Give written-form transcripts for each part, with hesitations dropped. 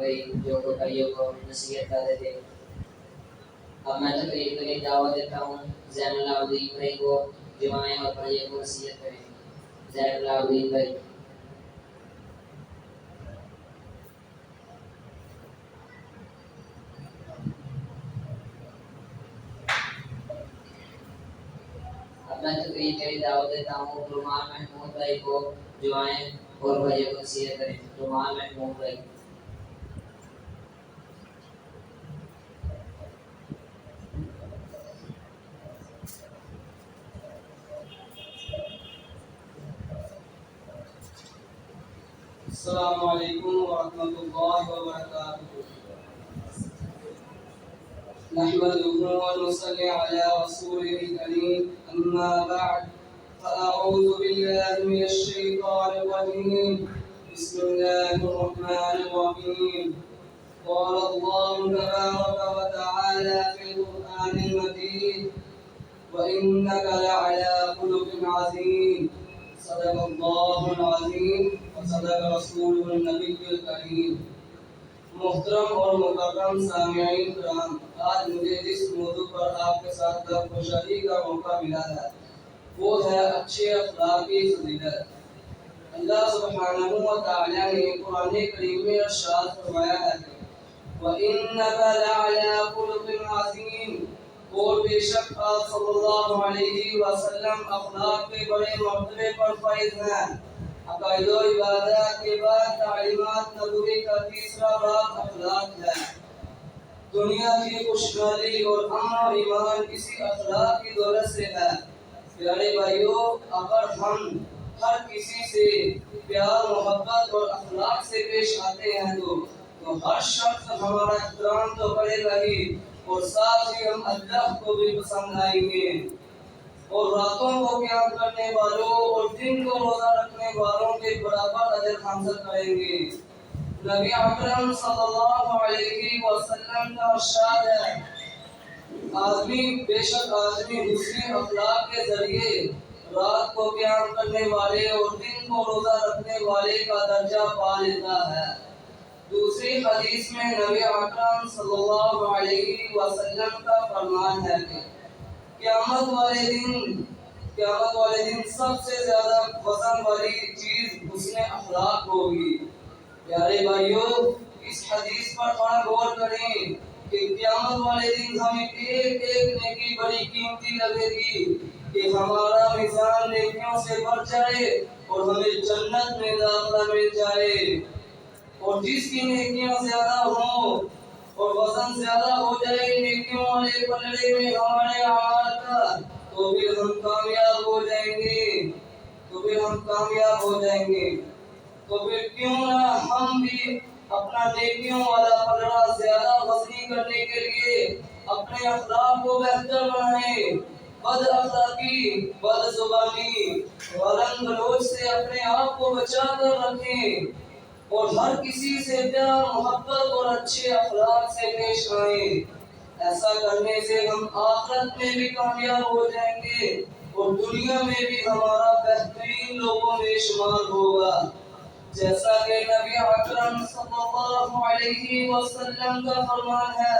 بھائی جو بھائیوں کو نصیحت کرتے تھے. اب میں تقریر کے لیے دعوت دیتا ہوں زین العابدین بھائی کو جو آئیں اور بھائیوں کو نصیحت کریں. زین العابدین بھائی. اب میں تقریر کے لیے دعوت دیتا ہوں رومان محمود بھائی کو جو آئیں اور بھائیوں کو نصیحت کریں. رومان محمود بھائی. السلام علیکم ورحمۃ اللہ وبرکاتہ. نحمده ونصلي على رسوله الكريم. أما بعد فأعوذ بالله من الشيطان الرجيم. بسم الله الرحمن الرحيم. قال الله تبارك وتعالى في القرآن المجيد وإنك لعلى خلق عظيم. صدق الله العظيم وصدق رسوله النبي الكريم. محترم اور مکرم سامعین کرام، آج مجھے جس موضوع پر آپ کے ساتھ گفتگو کا موقع ملا ہے وہ ہے اچھے اخلاق کی فضیلت. اللہ سبحانہ و تعالی نے قرآن کریم میں ارشاد فرمایا ہے کہ وَإِنَّكَ لَعَلَىٰ خُلُقٍ عَظِيمٍ، اور بے شک آپ صلی اللہ علیہ وسلم اخلاق کے بڑے مرتبے پر فائز ہیں. عقائد و عبادات کے بعد تعلیمات نبوی کا تیسرا باب اخلاق ہے. دنیا کی خوشحالی اور امن و ایمان کسی اخلاق کی دولت سے ہے. پیارے بھائیوں، اگر ہم ہر کسی سے پیار محبت اور اخلاق سے پیش آتے ہیں تو ہر شخص ہمارا احترام تو کرے گا ہی اور ساتھ ہی ہم اللہ کو بھی پسند آئیں گے. اور راتوں کو قیام کرنے والوں اور دن کو روزہ رکھنے والوں کے برابر اجر حاصل کریں گے. نبی اکرم صلی اللہ علیہ وسلم کا ارشاد ہے بے شک آدمی حسن اخلاق کے ذریعے رات کو قیام کرنے والے اور دن کو روزہ رکھنے والے کا درجہ پا لیتا ہے. دوسری حدیث میں نبی اکرم صلی اللہ علیہ وسلم کا فرمان ہے کہ قیامت والے دن سب سے زیادہ وزن والی چیز حسن اخلاق ہوگی. پیارے بھائیوں، اس حدیث پر تھوڑا غور کریں کہ قیامت والے دن ہمیں ایک ایک نیکی بڑی قیمتی لگے گی کہ ہمارا میزان نیکیوں سے بھر جائے اور ہمیں جنت میں داخلہ مل جائے. اور جس کی نیکیاں زیادہ ہوں اور وزن زیادہ ہو جائے نیکیوں والے پلڑے میں ہمارے اعمال کا تو پھر ہم کامیاب ہو جائیں گے. تو پھر کیوں نہ ہم بھی اپنا نیکیوں والا پلڑا زیادہ وزنی کرنے کے لیے اپنے اخلاق کو بہتر بنائیں. بد اخلاقی، بد زبانی، غلط گلوچ سے اپنے آپ کو بچا کر رکھیں اور ہر کسی سے پیار محبت اور اچھے اخلاق سے پیش آئیں. ایسا کرنے سے ہم آخرت میں بھی کامیاب ہو جائیں گے اور دنیا میں بھی ہمارا بہترین لوگوں میں شمار ہوگا. جیسا کہ نبی اکرم صلی اللہ علیہ وسلم کا فرمان ہے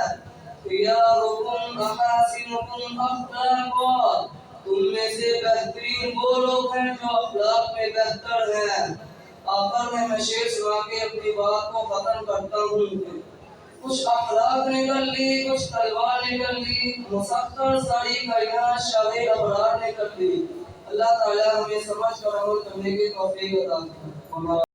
خیارکم احاسنکم اخلاقا، تم میں سے بہترین وہ لوگ ہیں جو اخلاق میں بہتر ہیں. آخر میں شعر سنا کے اپنی بات کو ختم کرتا ہوں. کچھ اخلاق نکل لی، کچھ تلوار نکل لی، مسخر ساڑی کا یہاں شاہ ابرار نکل لی. اللہ تعالی ہمیں سمجھ کر عمل کرنے کی توفیق عطا فرمائے.